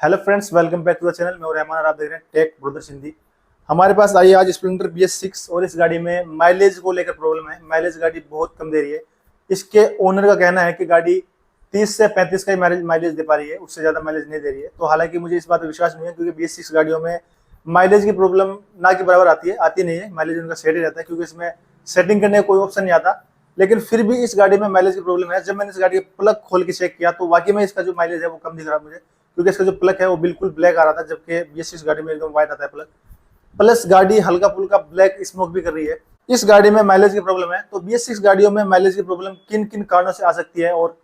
Hello friends, welcome back to the channel. मैं हूं रहमान और आप देख रहे हैं टेक ब्रदर्स हिंदी। हमारे पास आई है आज स्प्लेंडर BS6 और इस गाड़ी में माइलेज को लेकर प्रॉब्लम है। माइलेज गाड़ी बहुत कम दे रही है। इसके ओनर का कहना है कि गाड़ी 30 से 35 का ही माइलेज दे पा रही है, उससे ज़्यादा माइलेज नहीं दे रही है। तो हालांकि मुझे इस बात पर विश्वास नहीं है, क्योंकि BS6 गाड़ियों में माइलेज की प्रॉब्लम ना के बराबर आती नहीं है। माइलेज उनका सेट ही रहता है, क्योंकि इसमें सेटिंग करने का कोई ऑप्शन नहीं आता। लेकिन फिर भी इस गाड़ी में माइलेज की प्रॉब्लम है। जब मैंने इस गाड़ी का प्लग खोल के चेक किया तो वाकई में इसका जो माइलेज है वो कम दिख रहा मुझे, क्योंकि इसका जो प्लग है वो बिल्कुल ब्लैक आ रहा था, जबकि BS6 गाड़ी में एकदम व्हाइट आता है प्लग। प्लस गाड़ी हल्का फुल्का ब्लैक स्मोक भी कर रही है। इस गाड़ी में माइलेज की प्रॉब्लम है। तो BS6 गाड़ियों में माइलेज की प्रॉब्लम किन किन कारणों से आ सकती है और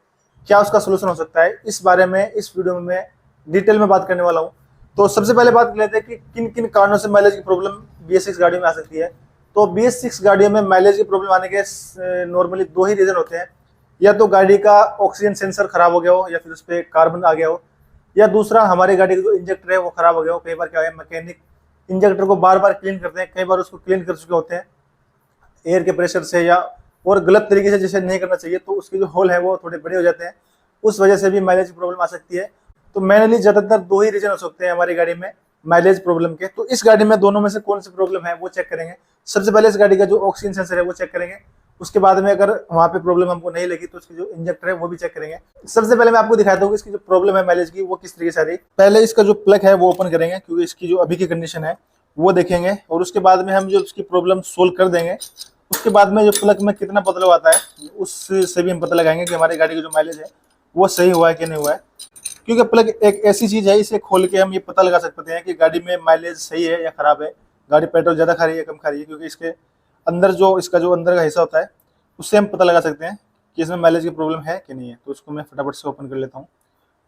क्या उसका सोल्यूशन हो सकता है, इस बारे में इस वीडियो में मैं डिटेल में बात करने वाला हूँ। तो सबसे पहले बात कर लेते हैं कि किन किन कारणों से माइलेज की प्रॉब्लम BS6 गाड़ियों में आ सकती है। तो BS6 गाड़ियों में माइलेज की प्रॉब्लम आने के नॉर्मली दो ही रीजन होते हैं। या तो गाड़ी का ऑक्सीजन सेंसर खराब हो गया हो, या फिर उस पर कार्बन आ गया हो, या दूसरा हमारी गाड़ी का जो इंजेक्टर है वो खराब हो गया हो। कई बार क्या है, मैकेनिक इंजेक्टर को बार बार क्लीन करते हैं, कई बार उसको क्लीन कर चुके होते हैं एयर के प्रेशर से या और गलत तरीके से जैसे नहीं करना चाहिए, तो उसके जो होल है वो थोड़े बड़े हो जाते हैं। उस वजह से भी माइलेज की प्रॉब्लम आ सकती है। तो मेनली ज्यादातर दो ही रीजन हो सकते हैं हमारी गाड़ी में माइलेज प्रॉब्लम के। तो इस गाड़ी में दोनों में से कौन सी प्रॉब्लम है वो चेक करेंगे। सबसे पहले इस गाड़ी का जो ऑक्सीजन सेंसर है वो चेक करेंगे। उसके बाद में अगर वहाँ पे प्रॉब्लम हमको नहीं लगी तो उसकी जो इंजेक्टर है वो भी चेक करेंगे। सबसे पहले मैं आपको दिखाता हूँ इसकी जो प्रॉब्लम है माइलेज की वो किस तरीके से आ रही है। पहले इसका जो प्लग है वो ओपन करेंगे, क्योंकि इसकी जो अभी की कंडीशन है वो देखेंगे, और उसके बाद में हम जो उसकी प्रॉब्लम सोल्व कर देंगे। उसके बाद में जो प्लग में कितना बदलाव आता है उससे भी हम पता लगाएंगे कि हमारी गाड़ी का जो माइलेज है वो सही हुआ है कि नहीं हुआ है। क्योंकि प्लग एक ऐसी चीज है, इसे खोल के हम ये पता लगा सकते हैं कि गाड़ी में माइलेज सही है या खराब है, गाड़ी पेट्रोल ज्यादा खा रही है कम खा रही है। क्योंकि इसके अंदर जो इसका जो अंदर का हिस्सा होता है उससे हम पता लगा सकते हैं कि इसमें माइलेज की प्रॉब्लम है कि नहीं है। तो इसको मैं फटाफट से ओपन कर लेता हूँ,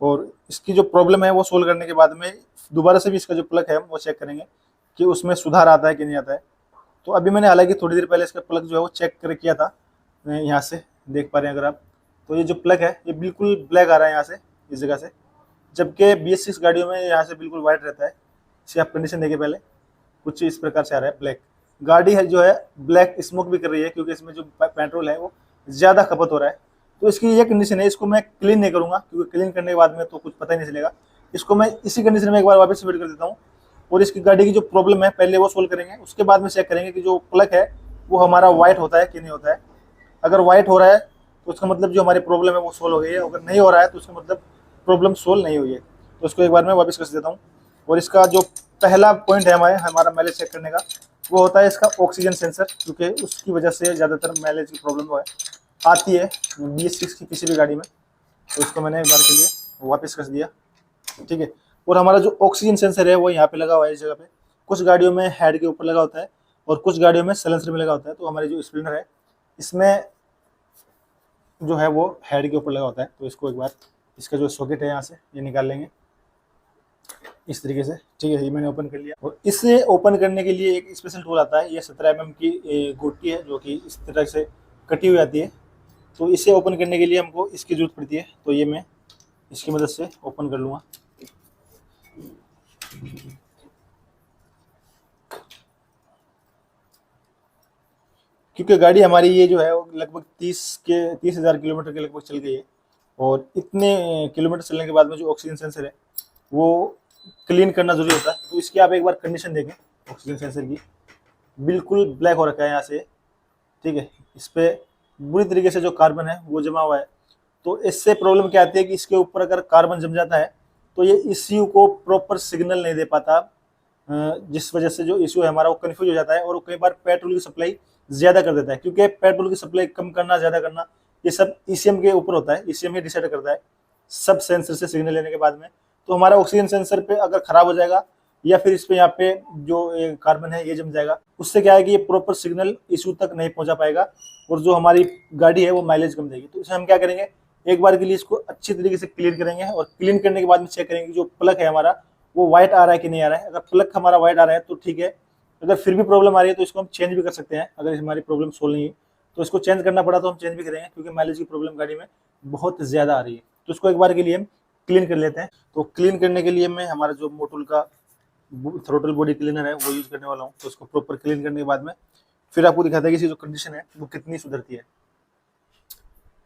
और इसकी जो प्रॉब्लम है वो सोल्व करने के बाद में दोबारा से भी इसका जो प्लग है वो चेक करेंगे कि उसमें सुधार आता है कि नहीं आता है। तो अभी मैंने हालांकि थोड़ी देर पहले इसका प्लग जो है वो चेक कर किया था। यहाँ से देख पा रहे हैं अगर आप, तो ये जो प्लग है ये बिल्कुल ब्लैक आ रहा है यहाँ से, इस जगह से, जबकि BS6 गाड़ियों में यहाँ से बिल्कुल वाइट रहता है। इसे आप कंडीशन देखिए, पहले कुछ इस प्रकार से आ रहा है ब्लैक। गाड़ी है जो है ब्लैक स्मोक भी कर रही है, क्योंकि इसमें जो पेट्रोल है वो ज़्यादा खपत हो रहा है। तो इसकी ये कंडीशन है। इसको मैं क्लीन नहीं करूँगा, क्योंकि क्लीन करने के बाद में तो कुछ पता ही नहीं चलेगा। इसको मैं इसी कंडीशन में एक बार वापस फिट कर देता हूँ, और इसकी गाड़ी की जो प्रॉब्लम है पहले वो सोल्व करेंगे। उसके बाद में चेक करेंगे कि जो प्लग है वो हमारा वाइट होता है कि नहीं होता है। अगर वाइट हो रहा है तो उसका मतलब जो हमारी प्रॉब्लम है वो सोल्व हो गई है। अगर नहीं हो रहा है तो उसका मतलब प्रॉब्लम सोल्व नहीं हुई है। तो उसको एक बार मैं वापस कर देता हूँ। और इसका जो पहला पॉइंट है हमारा माइलेज चेक करने का, वो होता है इसका ऑक्सीजन सेंसर, क्योंकि उसकी वजह से ज़्यादातर माइलेज की प्रॉब्लम है आती है BS6 की किसी भी गाड़ी में। तो इसको मैंने एक बार के लिए वापस कर दिया, ठीक है। और हमारा जो ऑक्सीजन सेंसर है वो यहाँ पे लगा हुआ है इस जगह पे। कुछ गाड़ियों में हेड के ऊपर लगा होता है और कुछ गाड़ियों में साइलेंसर में लगा होता है। तो हमारी जो स्प्लेंडर है इसमें जो है वो हेड के ऊपर लगा होता है। तो इसको एक बार इसका जो सॉकेट है यहाँ से ये निकाल लेंगे इस तरीके से, ठीक है। ये मैंने ओपन कर लिया, और इसे ओपन करने के लिए एक स्पेशल टूल आता है। ये 17 mm की गोटी है, जो कि इस तरह से कटी हुई आती है। तो इसे ओपन करने के लिए हमको इसकी जरूरत पड़ती है। तो ये मैं इसकी मदद से ओपन कर लूँगा। क्योंकि गाड़ी हमारी ये जो है वो लगभग 30,000 किलोमीटर के लगभग चल गई है, और इतने किलोमीटर चलने के बाद में जो ऑक्सीजन सेंसर है वो क्लीन करना जरूरी होता है। तो इसकी आप एक बार कंडीशन देखें ऑक्सीजन सेंसर की, बिल्कुल ब्लैक हो रखा है यहाँ से, ठीक है। इस पर बुरी तरीके से जो कार्बन है वो जमा हुआ है। तो इससे प्रॉब्लम क्या आती है कि इसके ऊपर अगर कार्बन जम जाता है तो ये ECU को प्रॉपर सिग्नल नहीं दे पाता, जिस वजह से जो इशू है हमारा वो कन्फ्यूज हो जाता है, और वो कई बार पेट्रोल की सप्लाई ज्यादा कर देता है। क्योंकि पेट्रोल की सप्लाई कम करना ज्यादा करना ये सब ECM के ऊपर होता है। ECM ही डिसाइड करता है सब सेंसर से सिग्नल लेने के बाद में। तो हमारा ऑक्सीजन सेंसर पे अगर खराब हो जाएगा, या फिर इस पे यहाँ पे जो कार्बन है ये जम जाएगा, उससे क्या है कि ये प्रॉपर सिग्नल इशू तक नहीं पहुंचा पाएगा, और जो हमारी गाड़ी है वो माइलेज कम देगी। तो इसे हम क्या करेंगे, एक बार के लिए इसको अच्छी तरीके से क्लीन करेंगे, और क्लीन करने के बाद में चेक करेंगे कि जो प्लग है हमारा वो व्हाइट आ रहा है कि नहीं आ रहा है। अगर प्लग हमारा व्हाइट आ रहा है तो ठीक है। अगर फिर भी प्रॉब्लम आ रही है तो इसको हम चेंज भी कर सकते हैं। अगर हमारी प्रॉब्लम सोल्व नहीं है तो इसको चेंज करना पड़ा तो हम चेंज भी करेंगे, क्योंकि माइलेज की प्रॉब्लम गाड़ी में बहुत ज्यादा आ रही है। तो इसको एक बार के लिए हम क्लीन कर लेते हैं। तो क्लीन करने के लिए मैं हमारा जो मोटूल का थ्रोटल बॉडी क्लीनर है वो यूज करने वाला हूँ। तो इसको प्रॉपर क्लीन करने के बाद में फिर आपको दिखाता है कि इसकी जो कंडीशन है वो कितनी सुधरती है।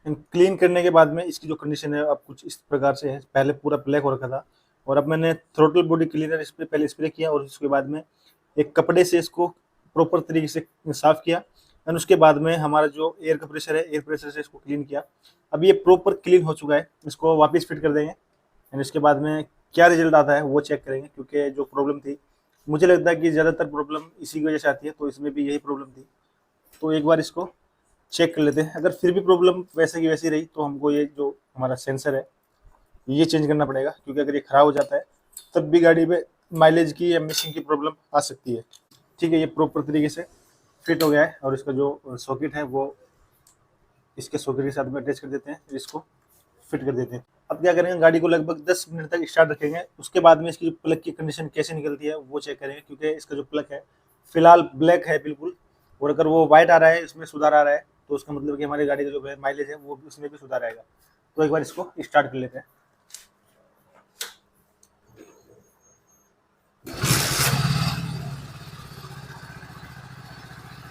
क्लीन करने के बाद में इसकी जो कंडीशन है अब कुछ इस प्रकार से है। पहले पूरा ब्लैक हो रखा था, और अब मैंने थ्रोटल बॉडी क्लीनर इस पर पहले स्प्रे किया और उसके बाद में एक कपड़े से इसको प्रॉपर तरीके से साफ किया एंड उसके बाद में हमारा जो एयर का प्रेशर है, एयर प्रेशर से इसको क्लीन किया। अब ये प्रॉपर क्लीन हो चुका है, इसको वापस फिट कर देंगे एंड इसके बाद में क्या रिजल्ट आता है वो चेक करेंगे, क्योंकि जो प्रॉब्लम थी मुझे लगता है कि ज़्यादातर प्रॉब्लम इसी की वजह से आती है, तो इसमें भी यही प्रॉब्लम थी। तो एक बार इसको चेक कर लेते हैं। अगर फिर भी प्रॉब्लम वैसे की वैसी रही तो हमको ये जो हमारा सेंसर है ये चेंज करना पड़ेगा, क्योंकि अगर ये ख़राब हो जाता है तब भी गाड़ी में माइलेज की या मिसिंग की प्रॉब्लम आ सकती है। ठीक है, ये प्रॉपर तरीके से फिट हो गया है और इसका जो सॉकेट है वो इसके सॉकेट के साथ में अटैच कर देते हैं, इसको फिट कर देते हैं। अब क्या करेंगे, गाड़ी को लगभग 10 मिनट तक स्टार्ट रखेंगे, उसके बाद में इसकी जो प्लग की कंडीशन कैसे निकलती है वो चेक करेंगे, क्योंकि इसका जो प्लग है फिलहाल ब्लैक है बिल्कुल, और अगर वो वाइट आ रहा है, इसमें सुधार आ रहा है, तो उसका मतलब कि हमारी गाड़ी का जो माइलेज है वो उसमें भी सुधार आएगा। तो एक बार इसको स्टार्ट कर लेते हैं।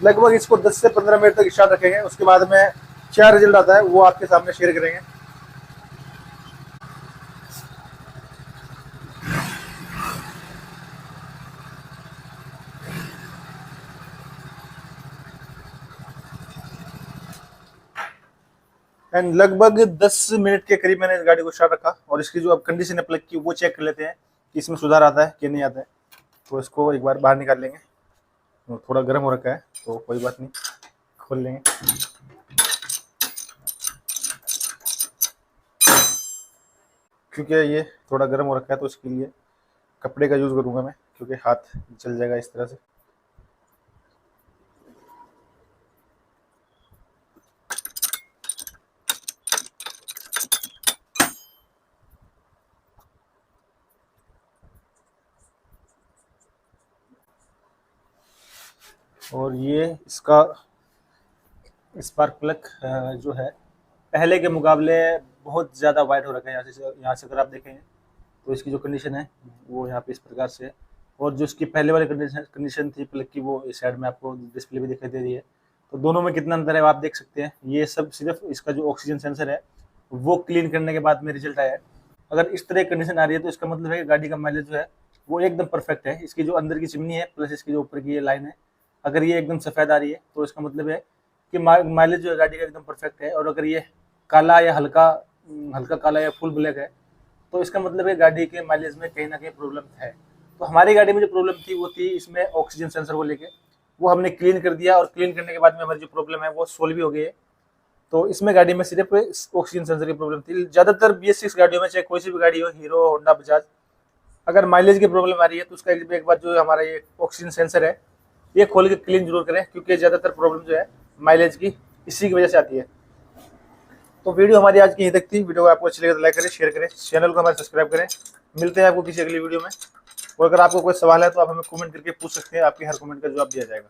लगभग इसको 10 से 15 मिनट तक स्टार्ट रखेंगे, उसके बाद में क्या रिजल्ट आता है वो आपके सामने शेयर करेंगे। एंड लगभग 10 मिनट के करीब मैंने इस गाड़ी को स्टार्ट रखा और इसकी जो अब कंडीशन है प्लग की वो चेक कर लेते हैं कि इसमें सुधार आता है कि नहीं आता है। तो इसको एक बार बाहर निकाल लेंगे, तो थोड़ा गर्म हो रखा है तो कोई बात नहीं, खोल लेंगे। क्योंकि ये थोड़ा गर्म हो रखा है तो इसके लिए कपड़े का यूज़ करूँगा मैं, क्योंकि हाथ जल जाएगा इस तरह से। और ये इसका स्पार्क प्लग जो है पहले के मुकाबले बहुत ज़्यादा वाइट हो रखा है। यहाँ से अगर आप देखेंगे तो इसकी जो कंडीशन है वो यहाँ पे इस प्रकार से है, और जो इसकी पहले वाली कंडीशन थी प्लग की वो इस साइड में आपको डिस्प्ले भी दिखाई दे रही है। तो दोनों में कितना अंतर है आप देख सकते हैं। ये सब सिर्फ इसका जो ऑक्सीजन सेंसर है वो क्लीन करने के बाद में रिजल्ट आया है। अगर इस तरह कंडीशन आ रही है तो इसका मतलब है कि गाड़ी का माइलेज जो है वो एकदम परफेक्ट है। इसकी जो अंदर की चिमनी है प्लस इसकी जो ऊपर की ये लाइन है, अगर ये एकदम सफ़ेद आ रही है तो इसका मतलब है कि माइलेज जो है गाड़ी का एकदम परफेक्ट है। और अगर ये काला या हल्का हल्का काला या फुल ब्लैक है तो इसका मतलब है गाड़ी के माइलेज में कहीं ना कहीं प्रॉब्लम है। तो हमारी गाड़ी में जो प्रॉब्लम थी वो थी इसमें ऑक्सीजन सेंसर को लेके, वो हमने क्लीन कर दिया और क्लीन करने के बाद में हमारी जो प्रॉब्लम है वो सोल्व भी हो गई है। तो इसमें गाड़ी में सिर्फ ऑक्सीजन सेंसर की प्रॉब्लम थी। ज़्यादातर BS6 गाड़ियों में चाहे कोई सी भी गाड़ी हो, हीरो, होंडा, बजाज, अगर माइलेज की प्रॉब्लम आ रही है तो उसका एक बार जो हमारा ये ऑक्सीजन सेंसर है ये खोल के क्लीन जरूर करें, क्योंकि ज़्यादातर प्रॉब्लम जो है माइलेज की इसी की वजह से आती है। तो वीडियो हमारी आज की यहीं तक थी। वीडियो को आपको अच्छी लगे तो लाइक करें, शेयर करें, चैनल को हमारे सब्सक्राइब करें। मिलते हैं आपको किसी अगली वीडियो में। और अगर आपको कोई सवाल है तो आप हमें कमेंट करके पूछ सकते हैं, आपके हर कमेंट का जवाब दिया जाएगा।